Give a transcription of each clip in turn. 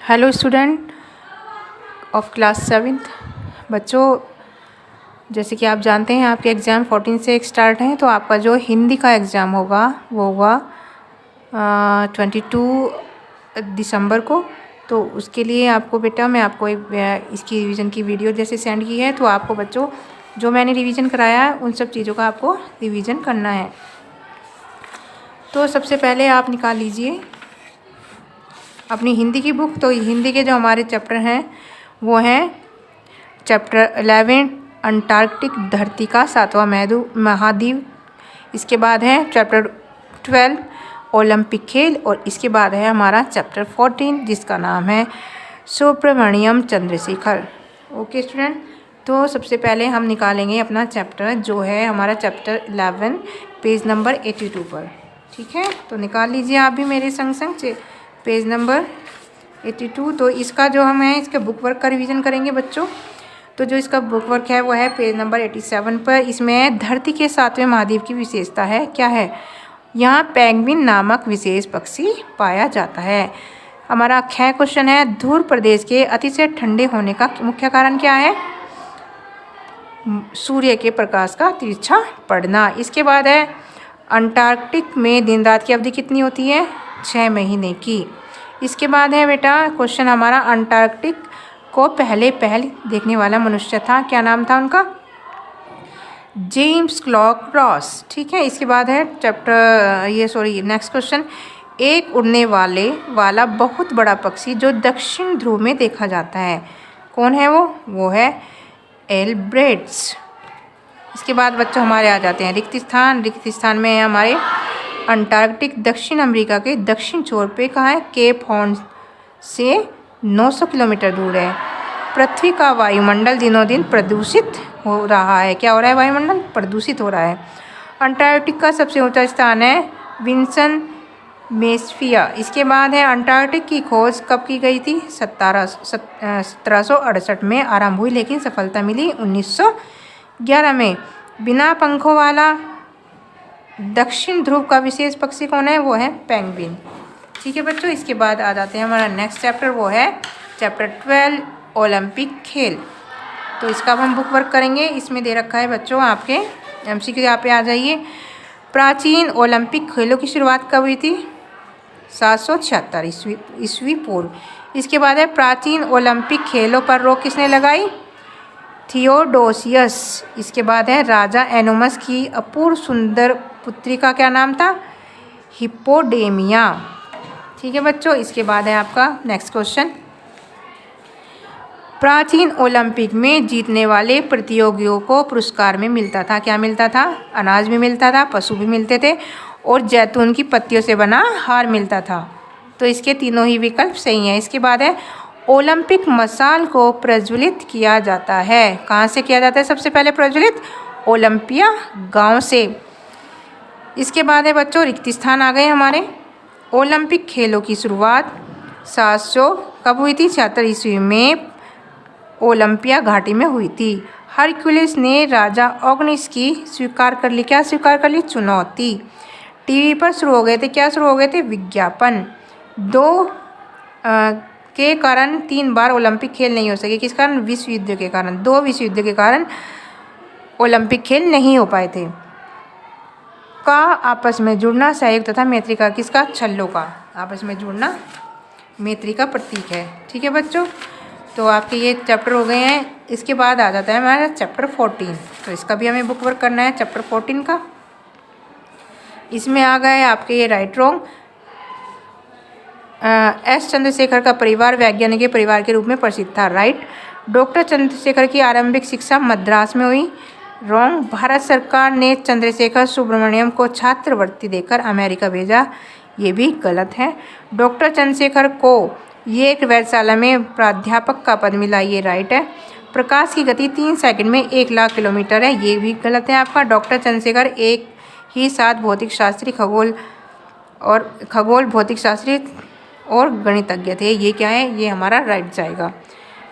Hello student of class 7th बच्चों, जैसे कि आप जानते हैं आपके एग्ज़ाम 14 से स्टार्ट हैं। तो आपका जो हिंदी का एग्ज़ाम होगा वो होगा 22 दिसंबर को। तो उसके लिए आपको बेटा मैं आपको एक इसकी रिवीजन की वीडियो जैसे सेंड की है। तो आपको बच्चों जो मैंने रिवीजन कराया है उन सब चीज़ों का आपको रिवीजन करना है। तो सबसे पहले आप निकाल लीजिए अपनी हिंदी की बुक। तो हिंदी के जो हमारे चैप्टर हैं वो हैं चैप्टर 11 अंटार्कटिक धरती का 7वां महाद्वीप। इसके बाद है चैप्टर 12 ओलंपिक खेल, और इसके बाद है हमारा चैप्टर 14 जिसका नाम है सुब्रमण्यम चंद्रशेखर। ओके स्टूडेंट, तो सबसे पहले हम निकालेंगे अपना चैप्टर जो है हमारा चैप्टर 11 पेज नंबर 82 पर। ठीक है, तो निकाल लीजिए आप भी मेरे संग संग पेज नंबर 82। तो इसका जो हम है इसके बुक वर्क का रिवीजन करेंगे बच्चों। तो जो इसका बुक वर्क है वो है पेज नंबर 87 पर। इसमें धरती के 7वें महाद्वीप की विशेषता है, क्या है? यहाँ पेंगुइन नामक विशेष पक्षी पाया जाता है। हमारा क्वेश्चन है ध्रुव प्रदेश के अतिशय ठंडे होने का मुख्य कारण क्या है? सूर्य के प्रकाश का तिरछा पड़ना। इसके बाद है अंटार्कटिक में दिन रात की अवधि कितनी होती है? 6 महीने की। इसके बाद है बेटा क्वेश्चन हमारा अंटार्कटिक को पहले देखने वाला मनुष्य था, क्या नाम था उनका? James clock Ross. ठीक है, इसके बाद है नेक्स्ट क्वेश्चन, एक उड़ने वाला बहुत बड़ा पक्षी जो दक्षिण ध्रुव में देखा जाता है, कौन है वो? वो है एल्ब्रेट्स। इसके बाद बच्चों हमारे आ जाते हैं रिक्त स्थान में है हमारे अंटार्कटिक दक्षिण अमेरिका के दक्षिण छोर पे कहाँ है? केप हॉर्न से 900 किलोमीटर दूर है। पृथ्वी का वायुमंडल दिनों दिन प्रदूषित हो रहा है, क्या हो रहा है? वायुमंडल प्रदूषित हो रहा है। अंटार्कटिक का सबसे ऊंचा स्थान है विंसन मेस्फिया। इसके बाद है अंटार्कटिक की खोज कब की गई थी? 1768 में आरंभ हुई, लेकिन सफलता मिली 1911 में। बिना पंखों वाला दक्षिण ध्रुव का विशेष पक्षी कौन है? वो है पेंगुइन। ठीक है बच्चों, इसके बाद आ जाते हैं हमारा नेक्स्ट चैप्टर, वो है चैप्टर 12 ओलंपिक खेल। तो इसका हम बुक वर्क करेंगे। इसमें दे रखा है बच्चों आपके MCQ, यहाँ पे आ जाइए। प्राचीन ओलंपिक खेलों की शुरुआत कब हुई थी? 776 ईस्वी पूर्व। इसके बाद है प्राचीन ओलंपिक खेलों पर रोक किसने लगाई? थियोडोसियस। इसके बाद है राजा एनोमस की अपूर्व सुंदर पुत्री का क्या नाम था? हिप्पोडेमिया। ठीक है बच्चों, इसके बाद है आपका नेक्स्ट क्वेश्चन, प्राचीन ओलंपिक में जीतने वाले प्रतियोगियों को पुरस्कार में मिलता था, क्या मिलता था? अनाज भी मिलता था, पशु भी मिलते थे, और जैतून की पत्तियों से बना हार मिलता था। तो इसके तीनों ही विकल्प सही हैं। इसके बाद है ओलंपिक मशाल को प्रज्वलित किया जाता है, कहाँ से किया जाता है सबसे पहले प्रज्वलित? ओलंपिया गांव से। इसके बाद है बच्चों रिक्त स्थान आ गए हमारे। ओलंपिक खेलों की शुरुआत 700 कब हुई थी? 76 ईस्वी में ओलंपिया घाटी में हुई थी। हरक्यूलिस ने राजा ऑगनिस की स्वीकार कर ली, क्या स्वीकार कर ली? चुनौती। टीवी पर शुरू हो गए थे, क्या शुरू हो गए थे? विज्ञापन। के कारण 3 बार ओलंपिक खेल नहीं हो सके, किस कारण? विश्व युद्ध के कारण। 2 विश्व युद्ध के कारण ओलंपिक खेल नहीं हो पाए थे। का आपस में जुड़ना सहयोग तथा मैत्री का, किसका? छल्लों का आपस में जुड़ना मैत्री का प्रतीक है। ठीक है बच्चों, तो आपके ये चैप्टर हो गए हैं। इसके बाद आ जाता है हमारा चैप्टर 14। तो इसका भी हमें बुक वर्क करना है चैप्टर 14 का। इसमें आ गए आपके ये राइट रॉन्ग। एस चंद्रशेखर का परिवार वैज्ञानिक के परिवार के रूप में प्रसिद्ध था, राइट। डॉक्टर चंद्रशेखर की आरंभिक शिक्षा मद्रास में हुई, रॉन्ग। भारत सरकार ने चंद्रशेखर सुब्रमण्यम को छात्रवृत्ति देकर अमेरिका भेजा, ये भी गलत है। डॉक्टर चंद्रशेखर को ये एक वेधशाला में प्राध्यापक का पद मिला, ये राइट है। प्रकाश की गति 3 सेकंड में 1 लाख किलोमीटर है, ये भी गलत है आपका। डॉक्टर चंद्रशेखर एक ही साथ भौतिक शास्त्री, खगोल भौतिक शास्त्री और गणितज्ञ थे, ये क्या है? ये हमारा राइट जाएगा।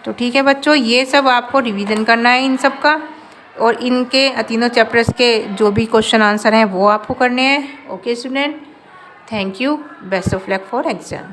तो ठीक है बच्चों, ये सब आपको रिवीजन करना है इन सब का, और इनके तीनों चैप्टर्स के जो भी क्वेश्चन आंसर हैं वो आपको करने हैं। Okay student, thank you, best of luck for exam.